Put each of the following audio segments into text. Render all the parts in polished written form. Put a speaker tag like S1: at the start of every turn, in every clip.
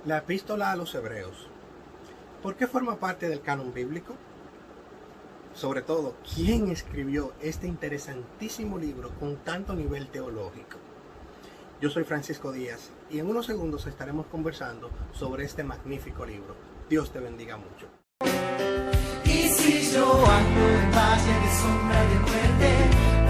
S1: La epístola a los Hebreos. ¿Por qué forma parte del canon bíblico? Sobre todo, ¿quién escribió este interesantísimo libro con tanto nivel teológico? Yo soy Francisco Díaz y en unos segundos estaremos conversando sobre este magnífico libro. Dios te bendiga mucho.
S2: Y si yo ando en valle de sombra y de muerte,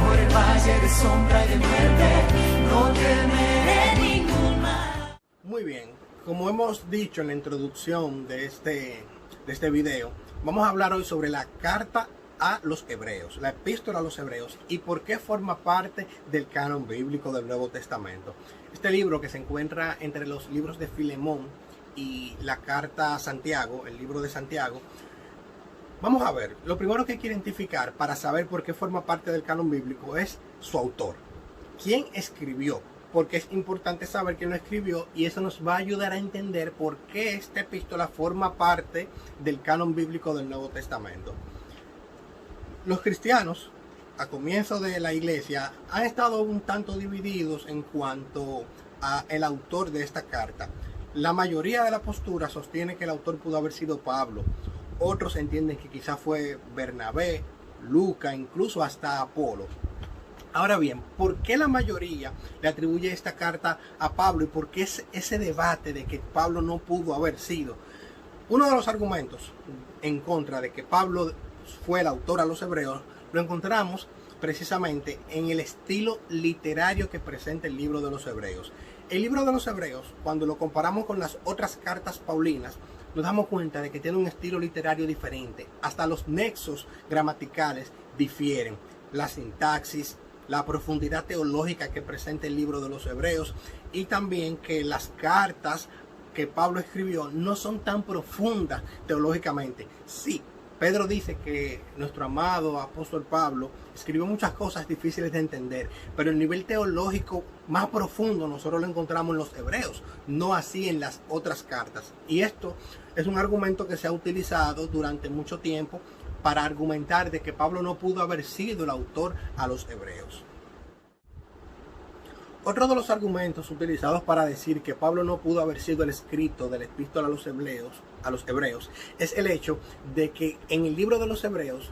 S2: por el valle de sombra y de muerte, no temeré ningún mal.
S1: Muy bien, como hemos dicho en la introducción de este video, vamos a hablar hoy sobre la carta a los Hebreos, la epístola a los Hebreos y por qué forma parte del canon bíblico del Nuevo Testamento. Este libro, que se encuentra entre los libros de Filemón y la carta a Santiago, el libro de Santiago. Vamos a ver, lo primero que hay que identificar para saber por qué forma parte del canon bíblico es su autor. ¿Quién escribió? Porque es importante saber quién lo escribió y eso nos va a ayudar a entender por qué esta epístola forma parte del canon bíblico del Nuevo Testamento. Los cristianos, a comienzo de la iglesia, han estado un tanto divididos en cuanto a el autor de esta carta. La mayoría de la postura sostiene que el autor pudo haber sido Pablo. Otros entienden que quizás fue Bernabé, Lucas, incluso hasta Apolo. Ahora bien, ¿por qué la mayoría le atribuye esta carta a Pablo y por qué es ese debate de que Pablo no pudo haber sido? Uno de los argumentos en contra de que Pablo fue el autor a los Hebreos lo encontramos precisamente en el estilo literario que presenta el libro de los Hebreos. El libro de los Hebreos, cuando lo comparamos con las otras cartas paulinas, nos damos cuenta de que tiene un estilo literario diferente. Hasta los nexos gramaticales difieren. La sintaxis, la profundidad teológica que presenta el libro de los Hebreos y también que las cartas que Pablo escribió no son tan profundas teológicamente. Sí, Pedro dice que nuestro amado apóstol Pablo escribió muchas cosas difíciles de entender, pero el nivel teológico más profundo nosotros lo encontramos en los Hebreos, no así en las otras cartas. Y esto es un argumento que se ha utilizado durante mucho tiempo para argumentar de que Pablo no pudo haber sido el autor a los Hebreos. Otro de los argumentos utilizados para decir que Pablo no pudo haber sido el escrito de la epístola a los Hebreos es el hecho de que en el libro de los Hebreos,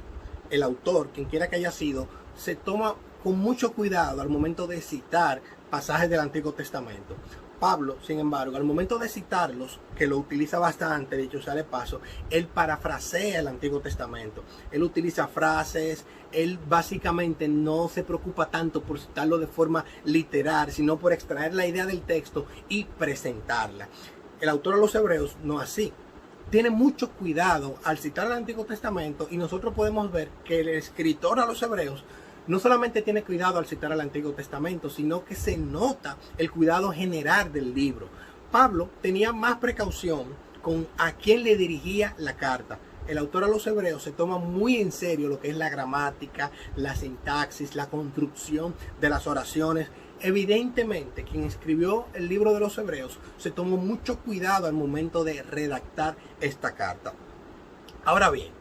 S1: el autor, quien quiera que haya sido, se toma con mucho cuidado al momento de citar pasajes del Antiguo Testamento. Pablo, sin embargo, al momento de citarlos, que lo utiliza bastante, dicho sea de paso, él parafrasea el Antiguo Testamento. Él utiliza frases, él básicamente no se preocupa tanto por citarlo de forma literal, sino por extraer la idea del texto y presentarla. El autor de los Hebreos no es así. Tiene mucho cuidado al citar el Antiguo Testamento y nosotros podemos ver que el escritor a los Hebreos no solamente tiene cuidado al citar el Antiguo Testamento, sino que se nota el cuidado general del libro. Pablo tenía más precaución con a quién le dirigía la carta. El autor a los Hebreos se toma muy en serio lo que es la gramática, la sintaxis, la construcción de las oraciones. Evidentemente, quien escribió el libro de los Hebreos se tomó mucho cuidado al momento de redactar esta carta. Ahora bien,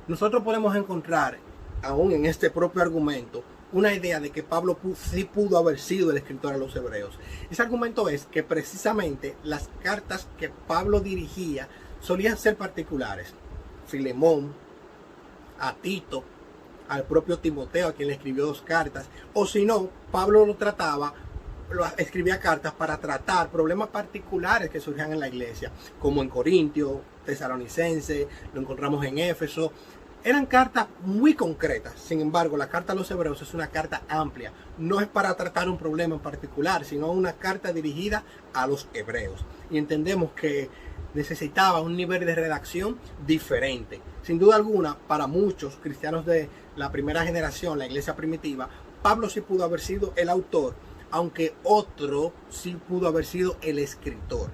S1: nosotros podemos encontrar aún en este propio argumento, una idea de que Pablo sí pudo haber sido el escritor a los Hebreos. Ese argumento es que precisamente las cartas que Pablo dirigía solían ser particulares. Filemón, a Tito, al propio Timoteo, a quien le escribió 2 cartas, o si no, Pablo escribía cartas para tratar problemas particulares que surgían en la iglesia, como en Corintio, Tesalonicense, lo encontramos en Éfeso. Eran cartas muy concretas. Sin embargo, la carta a los Hebreos es una carta amplia. No es para tratar un problema en particular, sino una carta dirigida a los hebreos. Y entendemos que necesitaba un nivel de redacción diferente. Sin duda alguna, para muchos cristianos de la primera generación, la iglesia primitiva, Pablo sí pudo haber sido el autor, aunque otro sí pudo haber sido el escritor.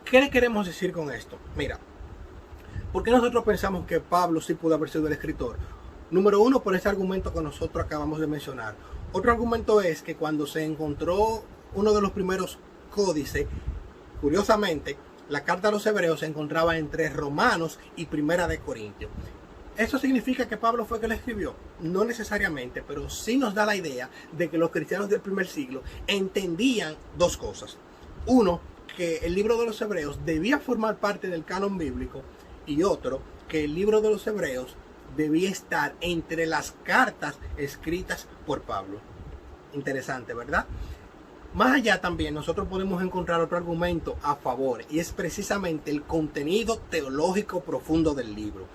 S1: ¿Qué le queremos decir con esto? Mira, ¿por qué nosotros pensamos que Pablo sí pudo haber sido el escritor? Número uno, por ese argumento que nosotros acabamos de mencionar. Otro argumento es que cuando se encontró uno de los primeros códices, curiosamente, la carta a los Hebreos se encontraba entre Romanos y Primera de Corintios. ¿Eso significa que Pablo fue que la escribió? No necesariamente, pero sí nos da la idea de que los cristianos del primer siglo entendían 2 cosas. Uno, que el libro de los Hebreos debía formar parte del canon bíblico y otro que el libro de los Hebreos debía estar entre las cartas escritas por Pablo. Interesante, ¿verdad? Más allá también nosotros podemos encontrar otro argumento a favor y es precisamente el contenido teológico profundo del libro.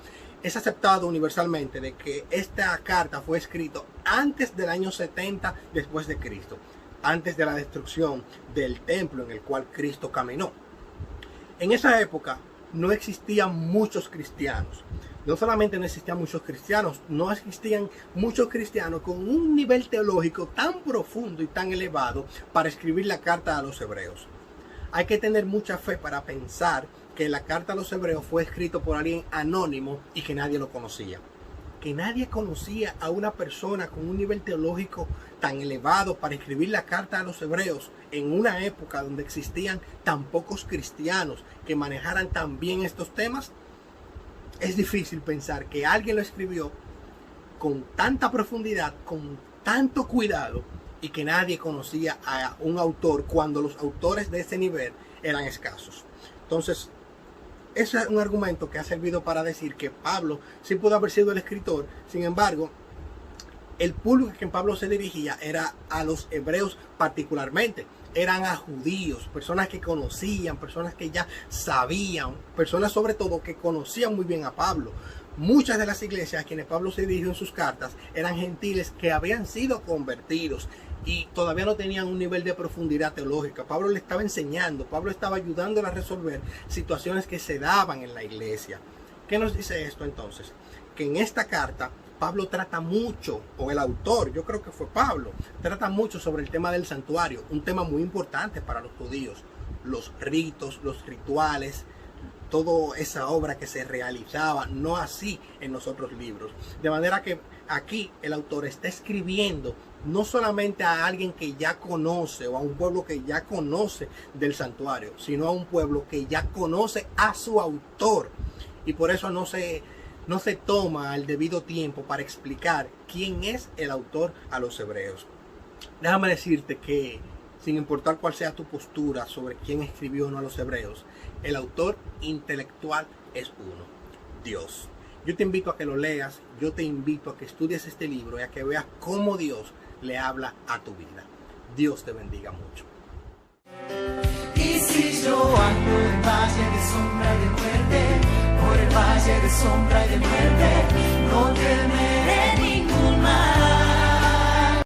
S1: Es aceptado universalmente de que esta carta fue escrita antes del año 70 después de Cristo, antes de la destrucción del templo en el cual Cristo caminó. En esa época no existían muchos cristianos. No solamente no existían muchos cristianos, no existían muchos cristianos con un nivel teológico tan profundo y tan elevado para escribir la carta a los hebreos. Hay que tener mucha fe para pensar que la carta a los hebreos fue escrita por alguien anónimo y que nadie lo conocía. Que nadie conocía a una persona con un nivel teológico tan elevado para escribir la carta a los hebreos en una época donde existían tan pocos cristianos que manejaran tan bien estos temas. Es difícil pensar que alguien lo escribió con tanta profundidad, con tanto cuidado y que nadie conocía a un autor cuando los autores de ese nivel eran escasos. Entonces, ese es un argumento que ha servido para decir que Pablo sí pudo haber sido el escritor. Sin embargo, el público a quien Pablo se dirigía era a los hebreos particularmente. Eran a judíos, personas que conocían, personas que ya sabían, personas sobre todo que conocían muy bien a Pablo. Muchas de las iglesias a quienes Pablo se dirigió en sus cartas eran gentiles que habían sido convertidos y todavía no tenían un nivel de profundidad teológica. Pablo le estaba enseñando, Pablo estaba ayudándoles a resolver situaciones que se daban en la iglesia. ¿Qué nos dice esto entonces? Que en esta carta Pablo trata mucho, o el autor, yo creo que fue Pablo, trata mucho sobre el tema del santuario, un tema muy importante para los judíos. Los ritos, los rituales, toda esa obra que se realizaba, no así en los otros libros. De manera que aquí el autor está escribiendo no solamente a alguien que ya conoce o a un pueblo que ya conoce del santuario, sino a un pueblo que ya conoce a su autor. Y por eso no se toma el debido tiempo para explicar quién es el autor a los hebreos. Déjame decirte que sin importar cuál sea tu postura sobre quién escribió o no a los hebreos, el autor intelectual es uno, Dios. Yo te invito a que lo leas, yo te invito a que estudies este libro y a que veas cómo Dios le habla a tu vida. Dios te bendiga mucho.
S2: Y si yo ando en valle de sombra y de muerte, por el valle de sombra y de muerte, no temeré.